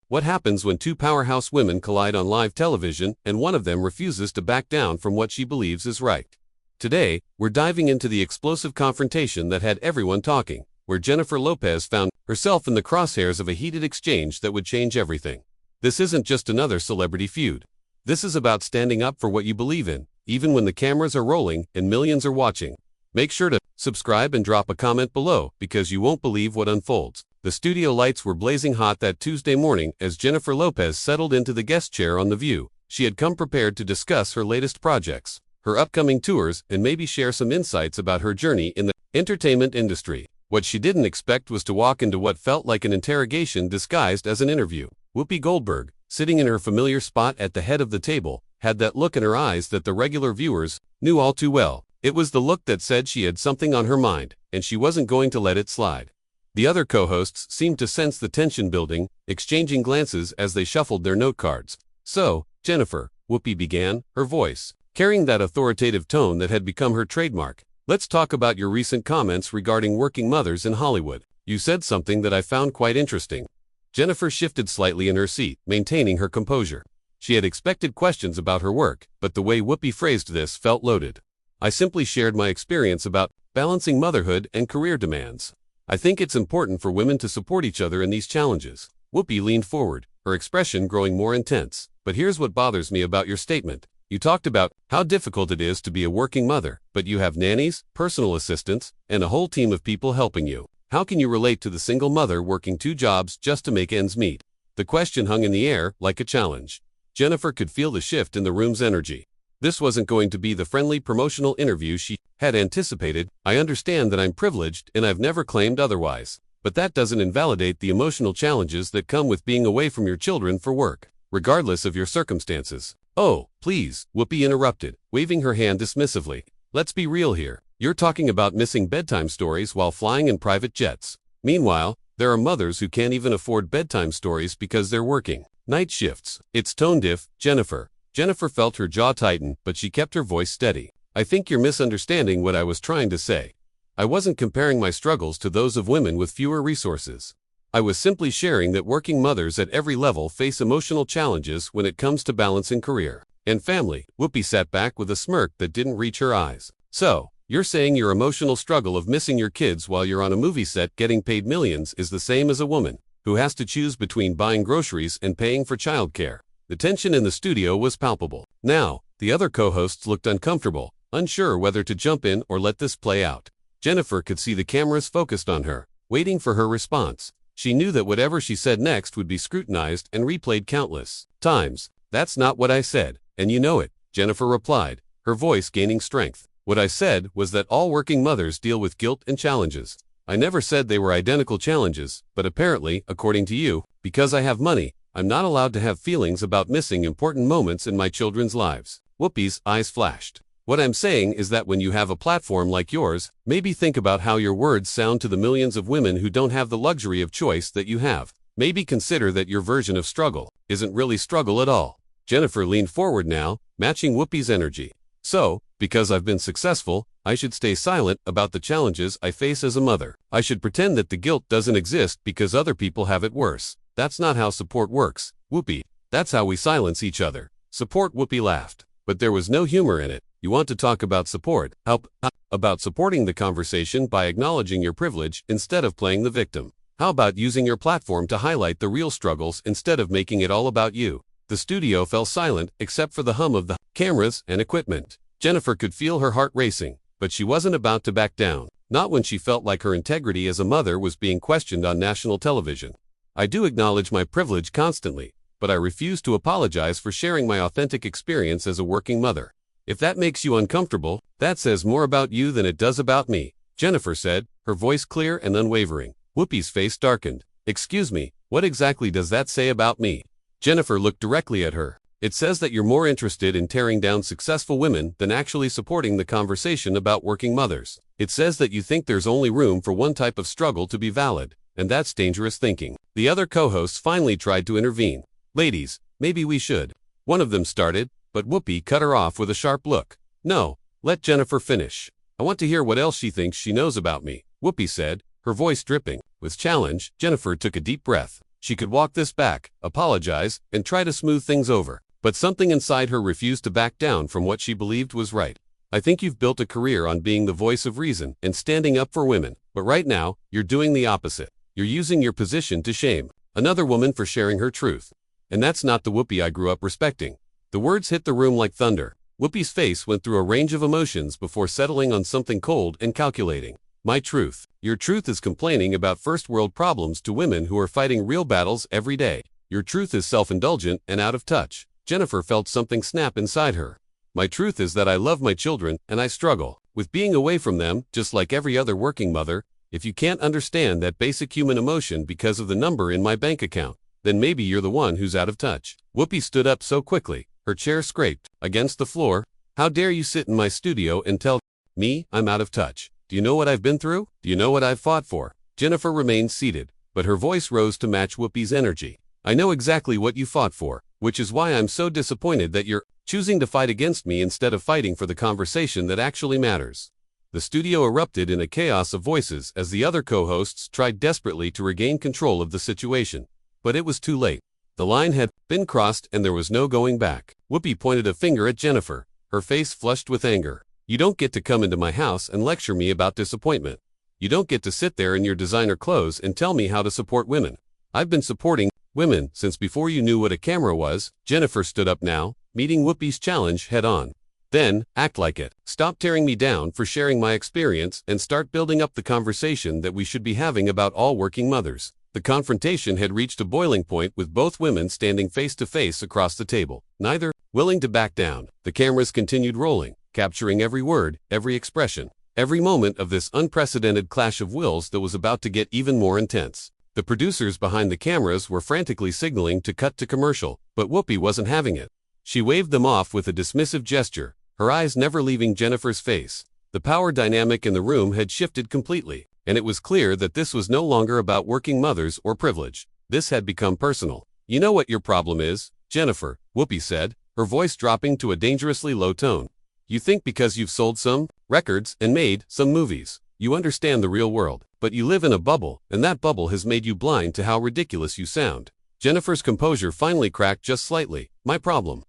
What happens when two powerhouse women collide on live television and one of them refuses to back down from what she believes is right? Today, we're diving into the explosive confrontation that had everyone talking, where Jennifer Lopez found herself in the crosshairs of a heated exchange that would change everything. This isn't just another celebrity feud. This is about standing up for what you believe in, even when the cameras are rolling and millions are watching. Make sure to subscribe and drop a comment below because you won't believe what unfolds. The studio lights were blazing hot that Tuesday morning as Jennifer Lopez settled into the guest chair on The View. She had come prepared to discuss her latest projects, her upcoming tours, and maybe share some insights about her journey in the entertainment industry. What she didn't expect was to walk into what felt like an interrogation disguised as an interview. Whoopi Goldberg, sitting in her familiar spot at the head of the table, had that look in her eyes that the regular viewers knew all too well. It was the look that said she had something on her mind, and she wasn't going to let it slide. The other co-hosts seemed to sense the tension building, exchanging glances as they shuffled their note cards. "So, Jennifer," Whoopi began, her voice carrying that authoritative tone that had become her trademark, "let's talk about your recent comments regarding working mothers in Hollywood. You said something that I found quite interesting." Jennifer shifted slightly in her seat, maintaining her composure. She had expected questions about her work, but the way Whoopi phrased this felt loaded. "I simply shared my experience about balancing motherhood and career demands. I think it's important for women to support each other in these challenges." Whoopi leaned forward, her expression growing more intense. "But here's what bothers me about your statement. You talked about how difficult it is to be a working mother, but you have nannies, personal assistants, and a whole team of people helping you. How can you relate to the single mother working 2 jobs just to make ends meet?" The question hung in the air like a challenge. Jennifer could feel the shift in the room's energy. This wasn't going to be the friendly promotional interview she had anticipated. "I understand that I'm privileged and I've never claimed otherwise. But that doesn't invalidate the emotional challenges that come with being away from your children for work, regardless of your circumstances." "Oh, please," Whoopi interrupted, waving her hand dismissively. "Let's be real here. You're talking about missing bedtime stories while flying in private jets. Meanwhile, there are mothers who can't even afford bedtime stories because they're working night shifts." It's tone deaf, Jennifer. Jennifer felt her jaw tighten, but she kept her voice steady. "I think you're misunderstanding what I was trying to say. I wasn't comparing my struggles to those of women with fewer resources. I was simply sharing that working mothers at every level face emotional challenges when it comes to balancing career and family." Whoopi sat back with a smirk that didn't reach her eyes. "So, you're saying your emotional struggle of missing your kids while you're on a movie set getting paid millions is the same as a woman who has to choose between buying groceries and paying for childcare?" The tension in the studio was palpable. Now, the other co-hosts looked uncomfortable, unsure whether to jump in or let this play out. Jennifer could see the cameras focused on her, waiting for her response. She knew that whatever she said next would be scrutinized and replayed countless times. "That's not what I said, and you know it," Jennifer replied, her voice gaining strength. "What I said was that all working mothers deal with guilt and challenges. I never said they were identical challenges, but apparently, according to you, because I have money, I'm not allowed to have feelings about missing important moments in my children's lives." Whoopi's eyes flashed. "What I'm saying is that when you have a platform like yours, maybe think about how your words sound to the millions of women who don't have the luxury of choice that you have. Maybe consider that your version of struggle isn't really struggle at all." Jennifer leaned forward now, matching Whoopi's energy. "So, because I've been successful, I should stay silent about the challenges I face as a mother. I should pretend that the guilt doesn't exist because other people have it worse. That's not how support works, Whoopi. That's how we silence each other." "Support?" Whoopi laughed. But there was no humor in it. "You want to talk about support? How about supporting the conversation by acknowledging your privilege instead of playing the victim? How about using your platform to highlight the real struggles instead of making it all about you?" The studio fell silent except for the hum of the cameras and equipment. Jennifer could feel her heart racing, but she wasn't about to back down. Not when she felt like her integrity as a mother was being questioned on national television. "I do acknowledge my privilege constantly, but I refuse to apologize for sharing my authentic experience as a working mother. If that makes you uncomfortable, that says more about you than it does about me," Jennifer said, her voice clear and unwavering. Whoopi's face darkened. "Excuse me, what exactly does that say about me?" Jennifer looked directly at her. "It says that you're more interested in tearing down successful women than actually supporting the conversation about working mothers. It says that you think there's only room for one type of struggle to be valid, and that's dangerous thinking." The other co-hosts finally tried to intervene. "Ladies, maybe we should," one of them started, but Whoopi cut her off with a sharp look. "No, let Jennifer finish. I want to hear what else she thinks she knows about me," Whoopi said, her voice dripping with challenge. Jennifer took a deep breath. She could walk this back, apologize, and try to smooth things over. But something inside her refused to back down from what she believed was right. I think you've built a career on being the voice of reason and standing up for women, but right now, you're doing the opposite. You're using your position to shame another woman for sharing her truth. And that's not the Whoopi I grew up respecting. The words hit the room like thunder. Whoopi's face went through a range of emotions before settling on something cold and calculating. My truth. Your truth is complaining about first-world problems to women who are fighting real battles every day. Your truth is self-indulgent and out of touch. Jennifer felt something snap inside her. My truth is that I love my children and I struggle with being away from them just like every other working mother. If you can't understand that basic human emotion because of the number in my bank account, then maybe you're the one who's out of touch. Whoopi stood up so quickly, her chair scraped against the floor. How dare you sit in my studio and tell me I'm out of touch? Do you know what I've been through? Do you know what I've fought for? Jennifer remained seated, but her voice rose to match Whoopi's energy. I know exactly what you fought for, which is why I'm so disappointed that you're choosing to fight against me instead of fighting for the conversation that actually matters. The studio erupted in a chaos of voices as the other co-hosts tried desperately to regain control of the situation. But it was too late. The line had been crossed and there was no going back. Whoopi pointed a finger at Jennifer, her face flushed with anger. You don't get to come into my house and lecture me about disappointment. You don't get to sit there in your designer clothes and tell me how to support women. I've been supporting women since before you knew what a camera was. Jennifer stood up now, meeting Whoopi's challenge head on. Then, act like it. Stop tearing me down for sharing my experience and start building up the conversation that we should be having about all working mothers. The confrontation had reached a boiling point with both women standing face to face across the table, neither willing to back down. The cameras continued rolling, capturing every word, every expression, every moment of this unprecedented clash of wills that was about to get even more intense. The producers behind the cameras were frantically signaling to cut to commercial, but Whoopi wasn't having it. She waved them off with a dismissive gesture, her eyes never leaving Jennifer's face. The power dynamic in the room had shifted completely, and it was clear that this was no longer about working mothers or privilege. This had become personal. You know what your problem is, Jennifer, Whoopi said, her voice dropping to a dangerously low tone. You think because you've sold some records and made some movies, you understand the real world, but you live in a bubble, and that bubble has made you blind to how ridiculous you sound. Jennifer's composure finally cracked just slightly. My problem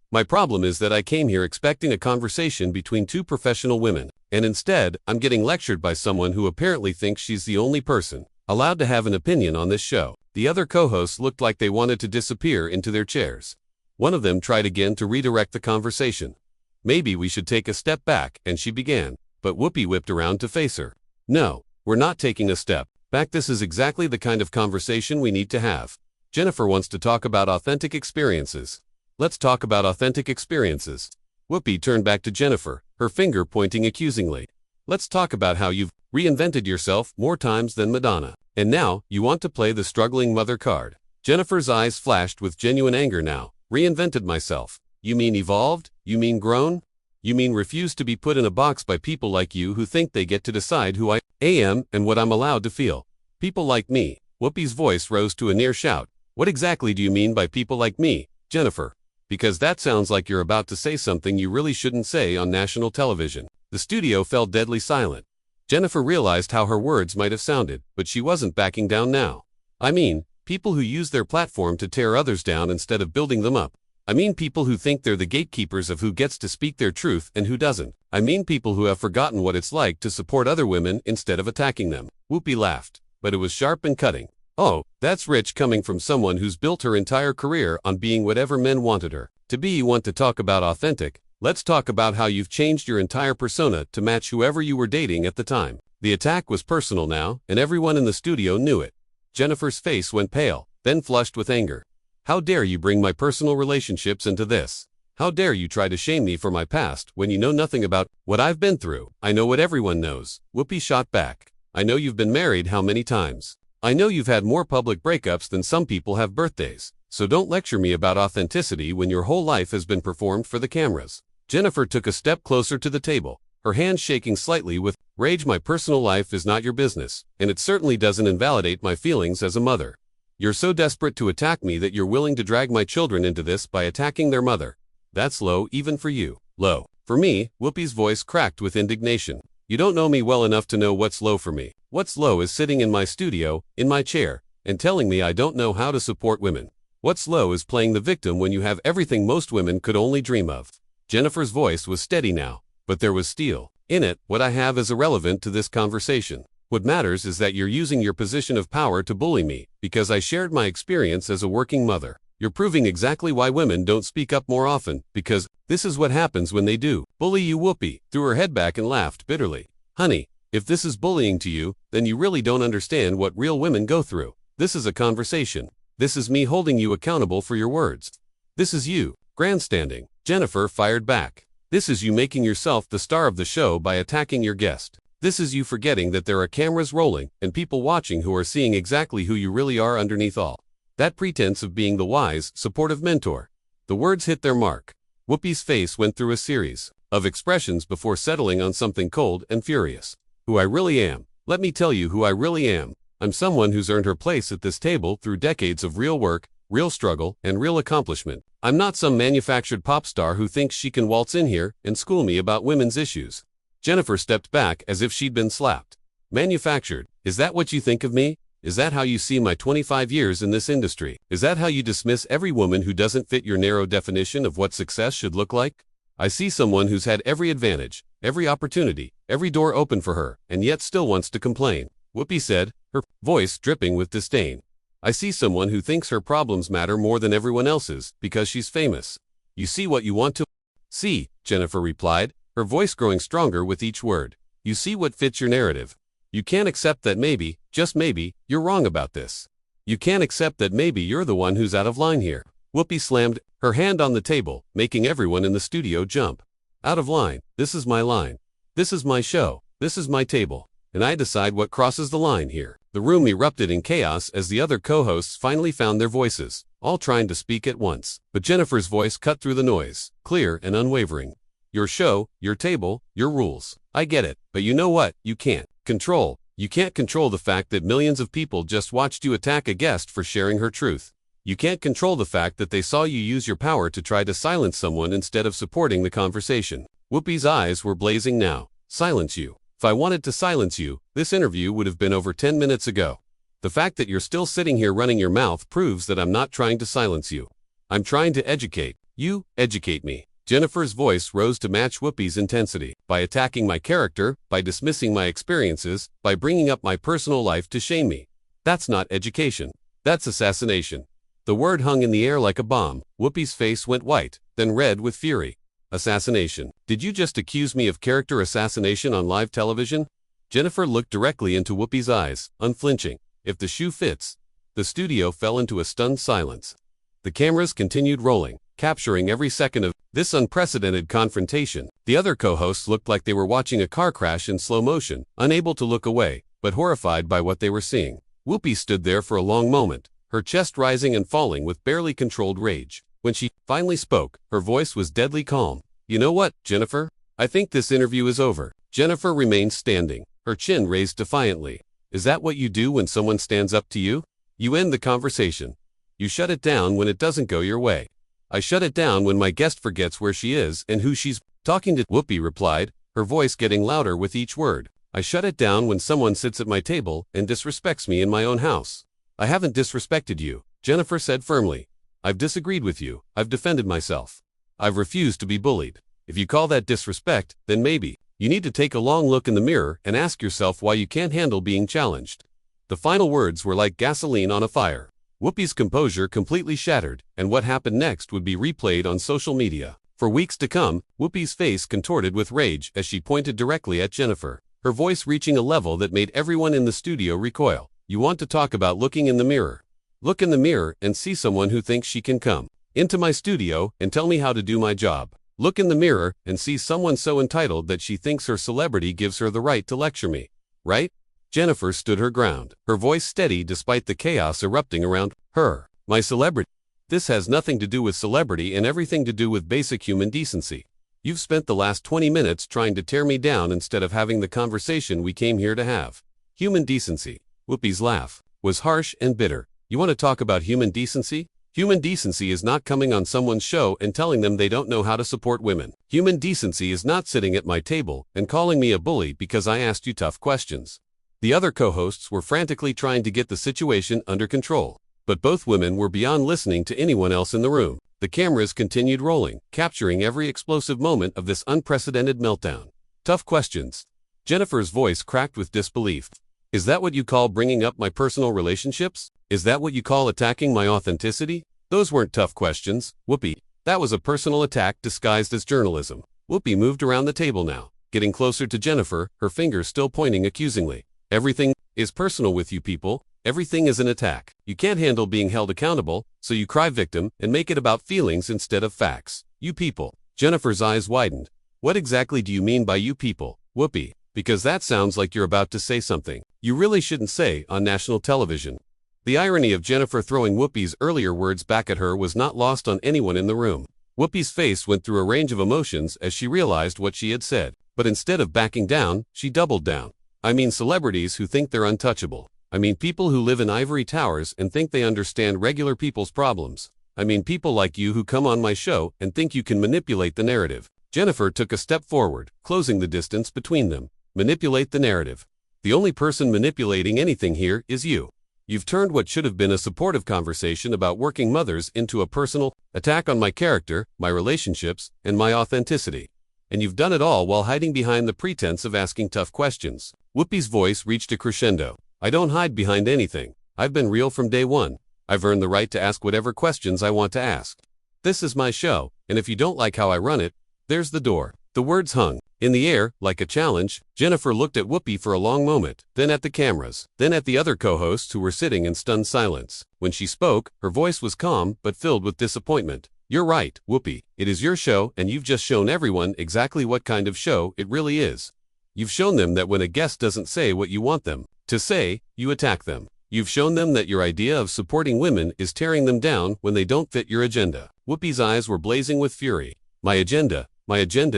is that I came here expecting a conversation between two professional women, and instead, I'm getting lectured by someone who apparently thinks she's the only person allowed to have an opinion on this show. The other co-hosts looked like they wanted to disappear into their chairs. One of them tried again to redirect the conversation. Maybe we should take a step back, and she began, but Whoopi whipped around to face her. No, we're not taking a step back. This is exactly the kind of conversation we need to have. Jennifer wants to talk about authentic experiences. Let's talk about authentic experiences. Whoopi turned back to Jennifer, her finger pointing accusingly. Let's talk about how you've reinvented yourself more times than Madonna. And now, you want to play the struggling mother card. Jennifer's eyes flashed with genuine anger now. Reinvented myself. You mean evolved? You mean grown? You mean refused to be put in a box by people like you who think they get to decide who I am and what I'm allowed to feel? People like me. Whoopi's voice rose to a near shout. What exactly do you mean by people like me, Jennifer? Because that sounds like you're about to say something you really shouldn't say on national television. The studio fell deadly silent. Jennifer realized how her words might have sounded, but she wasn't backing down now. I mean, people who use their platform to tear others down instead of building them up. I mean people who think they're the gatekeepers of who gets to speak their truth and who doesn't. I mean people who have forgotten what it's like to support other women instead of attacking them. Whoopi laughed, but it was sharp and cutting. Oh, that's rich coming from someone who's built her entire career on being whatever men wanted her to be. You want to talk about authentic? Let's talk about how you've changed your entire persona to match whoever you were dating at the time. The attack was personal now, and everyone in the studio knew it. Jennifer's face went pale, then flushed with anger. How dare you bring my personal relationships into this? How dare you try to shame me for my past when you know nothing about what I've been through? I know what everyone knows. Whoopi shot back. I know you've been married how many times? I know you've had more public breakups than some people have birthdays. So don't lecture me about authenticity when your whole life has been performed for the cameras. Jennifer took a step closer to the table, her hands shaking slightly with rage. My personal life is not your business, and it certainly doesn't invalidate my feelings as a mother. You're so desperate to attack me that you're willing to drag my children into this by attacking their mother. That's low even for you. Low. For me, Whoopi's voice cracked with indignation. You don't know me well enough to know what's low for me. What's low is sitting in my studio, in my chair, and telling me I don't know how to support women. What's low is playing the victim when you have everything most women could only dream of. Jennifer's voice was steady now, but there was steel in it. What I have is irrelevant to this conversation. What matters is that you're using your position of power to bully me, because I shared my experience as a working mother. You're proving exactly why women don't speak up more often, because this is what happens when they do. Bully you. Whoopi threw her head back and laughed bitterly. Honey, if this is bullying to you, then you really don't understand what real women go through. This is a conversation. This is me holding you accountable for your words. This is you grandstanding. Jennifer fired back. This is you making yourself the star of the show by attacking your guest. This is you forgetting that there are cameras rolling and people watching who are seeing exactly who you really are underneath all that pretense of being the wise, supportive mentor. The words hit their mark. Whoopi's face went through a series of expressions before settling on something cold and furious. Who I really am. Let me tell you who I really am. I'm someone who's earned her place at this table through decades of real work, real struggle, and real accomplishment. I'm not some manufactured pop star who thinks she can waltz in here and school me about women's issues. Jennifer stepped back as if she'd been slapped. Manufactured? Is that what you think of me? Is that how you see my 25 years in this industry? Is that how you dismiss every woman who doesn't fit your narrow definition of what success should look like? I see someone who's had every advantage, every opportunity, every door open for her, and yet still wants to complain. Whoopi said, her voice dripping with disdain. I see someone who thinks her problems matter more than everyone else's because she's famous. You see what you want to see, Jennifer replied, her voice growing stronger with each word. You see what fits your narrative. You can't accept that maybe, just maybe, you're wrong about this. You can't accept that maybe you're the one who's out of line here. Whoopi slammed her hand on the table, making everyone in the studio jump. Out of line. This is my line. This is my show. This is my table. And I decide what crosses the line here. The room erupted in chaos as the other co-hosts finally found their voices, all trying to speak at once. But Jennifer's voice cut through the noise, clear and unwavering. Your show, your table, your rules. I get it, but you know what? You can't control. You can't control the fact that millions of people just watched you attack a guest for sharing her truth. You can't control the fact that they saw you use your power to try to silence someone instead of supporting the conversation. Whoopi's eyes were blazing now. Silence you. If I wanted to silence you, this interview would have been over 10 minutes ago. The fact that you're still sitting here running your mouth proves that I'm not trying to silence you. I'm trying to educate. You, educate me. Jennifer's voice rose to match Whoopi's intensity. By attacking my character, by dismissing my experiences, by bringing up my personal life to shame me. That's not education. That's assassination. The word hung in the air like a bomb. Whoopi's face went white, then red with fury. Assassination. Did you just accuse me of character assassination on live television? Jennifer looked directly into Whoopi's eyes, unflinching. If the shoe fits. The studio fell into a stunned silence. The cameras continued rolling, capturing every second of this unprecedented confrontation. The other co-hosts looked like they were watching a car crash in slow motion, unable to look away, but horrified by what they were seeing. Whoopi stood there for a long moment, her chest rising and falling with barely controlled rage. When she finally spoke, her voice was deadly calm. You know what, Jennifer? I think this interview is over. Jennifer remained standing, her chin raised defiantly. Is that what you do when someone stands up to you? You end the conversation. You shut it down when it doesn't go your way. I shut it down when my guest forgets where she is and who she's talking to. Whoopi replied, her voice getting louder with each word. I shut it down when someone sits at my table and disrespects me in my own house. I haven't disrespected you, Jennifer said firmly. I've disagreed with you. I've defended myself. I've refused to be bullied. If you call that disrespect, then maybe you need to take a long look in the mirror and ask yourself why you can't handle being challenged. The final words were like gasoline on a fire. Whoopi's composure completely shattered, and what happened next would be replayed on social media. For weeks to come, Whoopi's face contorted with rage as she pointed directly at Jennifer, her voice reaching a level that made everyone in the studio recoil. You want to talk about looking in the mirror? Look in the mirror and see someone who thinks she can come into my studio and tell me how to do my job. Look in the mirror and see someone so entitled that she thinks her celebrity gives her the right to lecture me. Right? Jennifer stood her ground, her voice steady despite the chaos erupting around her. My celebrity. This has nothing to do with celebrity and everything to do with basic human decency. You've spent the last 20 minutes trying to tear me down instead of having the conversation we came here to have. Human decency. Whoopi's laugh was harsh and bitter. You want to talk about human decency? Human decency is not coming on someone's show and telling them they don't know how to support women. Human decency is not sitting at my table and calling me a bully because I asked you tough questions. The other co-hosts were frantically trying to get the situation under control. But both women were beyond listening to anyone else in the room. The cameras continued rolling, capturing every explosive moment of this unprecedented meltdown. Tough questions. Jennifer's voice cracked with disbelief. Is that what you call bringing up my personal relationships? Is that what you call attacking my authenticity? Those weren't tough questions, Whoopi. That was a personal attack disguised as journalism. Whoopi moved around the table now, getting closer to Jennifer, her fingers still pointing accusingly. Everything is personal with you people. Everything is an attack. You can't handle being held accountable, so you cry victim and make it about feelings instead of facts. You people. Jennifer's eyes widened. What exactly do you mean by you people, Whoopi? Because that sounds like you're about to say something you really shouldn't say on national television. The irony of Jennifer throwing Whoopi's earlier words back at her was not lost on anyone in the room. Whoopi's face went through a range of emotions as she realized what she had said. But instead of backing down, she doubled down. I mean celebrities who think they're untouchable. I mean people who live in ivory towers and think they understand regular people's problems. I mean people like you who come on my show and think you can manipulate the narrative. Jennifer took a step forward, closing the distance between them. Manipulate the narrative. The only person manipulating anything here is you. You've turned what should have been a supportive conversation about working mothers into a personal attack on my character, my relationships, and my authenticity. And you've done it all while hiding behind the pretense of asking tough questions. Whoopi's voice reached a crescendo. I don't hide behind anything. I've been real from day one. I've earned the right to ask whatever questions I want to ask. This is my show, and if you don't like how I run it, there's the door. The words hung in the air like a challenge. Jennifer looked at Whoopi for a long moment, then at the cameras, then at the other co-hosts who were sitting in stunned silence. When she spoke, her voice was calm but filled with disappointment. You're right, Whoopi. It is your show, and you've just shown everyone exactly what kind of show it really is. You've shown them that when a guest doesn't say what you want them to say, you attack them. You've shown them that your idea of supporting women is tearing them down when they don't fit your agenda. Whoopi's eyes were blazing with fury. My agenda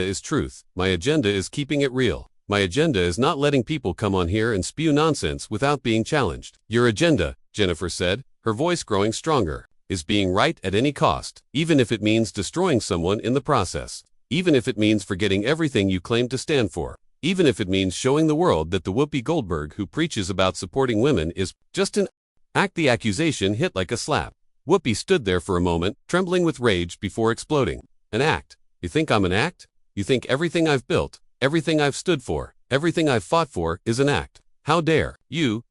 is truth. My agenda is keeping it real. My agenda is not letting people come on here and spew nonsense without being challenged. Your agenda, Jennifer said, her voice growing stronger, is being right at any cost, even if it means destroying someone in the process, even if it means forgetting everything you claim to stand for. Even if it means showing the world that the Whoopi Goldberg who preaches about supporting women is just an act. The accusation hit like a slap. Whoopi stood there for a moment, trembling with rage before exploding. An act? You think I'm an act? You think everything I've built, everything I've stood for, everything I've fought for is an act? How dare you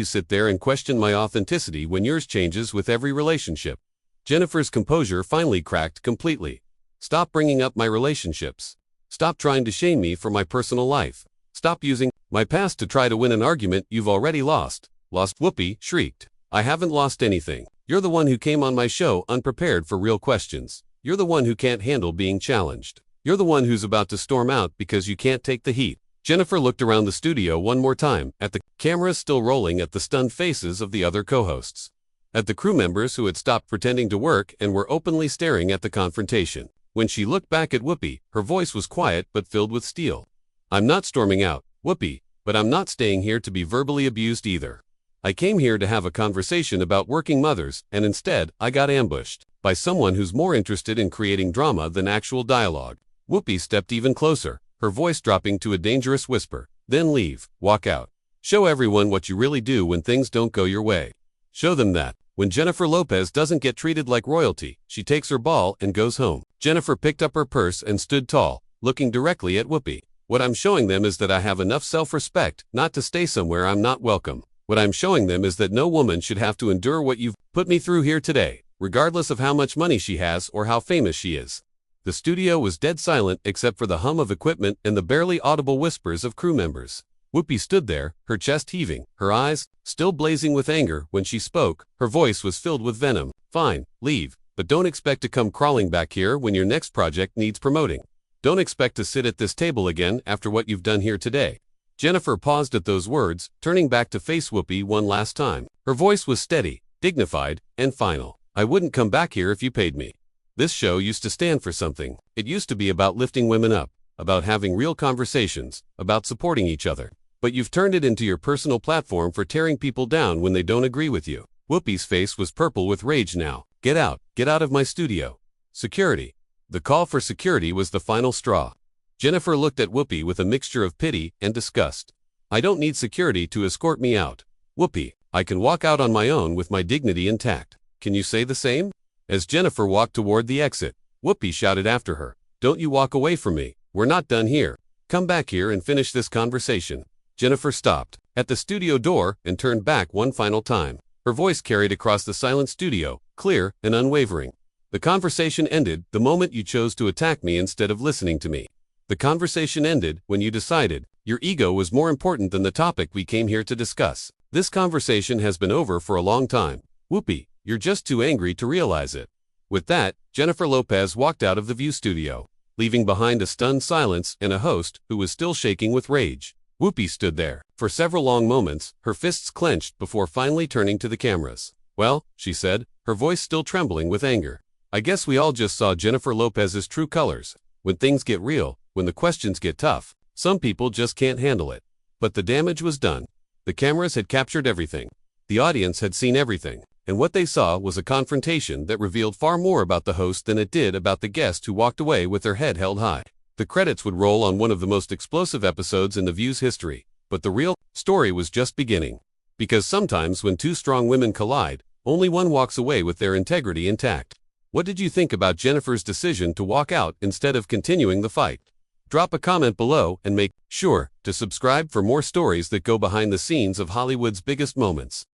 sit there and question my authenticity when yours changes with every relationship? Jennifer's composure finally cracked completely. Stop bringing up my relationships. Stop trying to shame me for my personal life. Stop using my past to try to win an argument you've already lost. Lost? Whoopi shrieked. I haven't lost anything. You're the one who came on my show unprepared for real questions. You're the one who can't handle being challenged. You're the one who's about to storm out because you can't take the heat. Jennifer looked around the studio one more time, at the cameras still rolling, at the stunned faces of the other co-hosts, at the crew members who had stopped pretending to work and were openly staring at the confrontation. When she looked back at Whoopi, her voice was quiet but filled with steel. I'm not storming out, Whoopi, but I'm not staying here to be verbally abused either. I came here to have a conversation about working mothers, and instead, I got ambushed by someone who's more interested in creating drama than actual dialogue. Whoopi stepped even closer, her voice dropping to a dangerous whisper. Then leave, walk out. Show everyone what you really do when things don't go your way. Show them that when Jennifer Lopez doesn't get treated like royalty, she takes her ball and goes home. Jennifer picked up her purse and stood tall, looking directly at Whoopi. What I'm showing them is that I have enough self-respect not to stay somewhere I'm not welcome. What I'm showing them is that no woman should have to endure what you've put me through here today, regardless of how much money she has or how famous she is. The studio was dead silent except for the hum of equipment and the barely audible whispers of crew members. Whoopi stood there, her chest heaving, her eyes still blazing with anger. When she spoke, her voice was filled with venom. Fine, leave, but don't expect to come crawling back here when your next project needs promoting. Don't expect to sit at this table again after what you've done here today. Jennifer paused at those words, turning back to face Whoopi one last time. Her voice was steady, dignified, and final. I wouldn't come back here if you paid me. This show used to stand for something. It used to be about lifting women up, about having real conversations, about supporting each other. But you've turned it into your personal platform for tearing people down when they don't agree with you. Whoopi's face was purple with rage now. Get out of my studio. Security. The call for security was the final straw. Jennifer looked at Whoopi with a mixture of pity and disgust. I don't need security to escort me out. Whoopi, I can walk out on my own with my dignity intact. Can you say the same? As Jennifer walked toward the exit, Whoopi shouted after her, "Don't you walk away from me. We're not done here. Come back here and finish this conversation." Jennifer stopped at the studio door and turned back one final time. Her voice carried across the silent studio, clear and unwavering. "The conversation ended the moment you chose to attack me instead of listening to me. The conversation ended when you decided your ego was more important than the topic we came here to discuss. This conversation has been over for a long time. Whoopi, you're just too angry to realize it." With that, Jennifer Lopez walked out of the View studio, leaving behind a stunned silence and a host who was still shaking with rage. Whoopi stood there for several long moments, her fists clenched before finally turning to the cameras. "Well," she said, her voice still trembling with anger, "I guess we all just saw Jennifer Lopez's true colors. When things get real, when the questions get tough, some people just can't handle it." But the damage was done. The cameras had captured everything. The audience had seen everything. And what they saw was a confrontation that revealed far more about the host than it did about the guest who walked away with their head held high. The credits would roll on one of the most explosive episodes in The View's history, but the real story was just beginning. Because sometimes when two strong women collide, only one walks away with their integrity intact. What did you think about Jennifer's decision to walk out instead of continuing the fight? Drop a comment below and make sure to subscribe for more stories that go behind the scenes of Hollywood's biggest moments.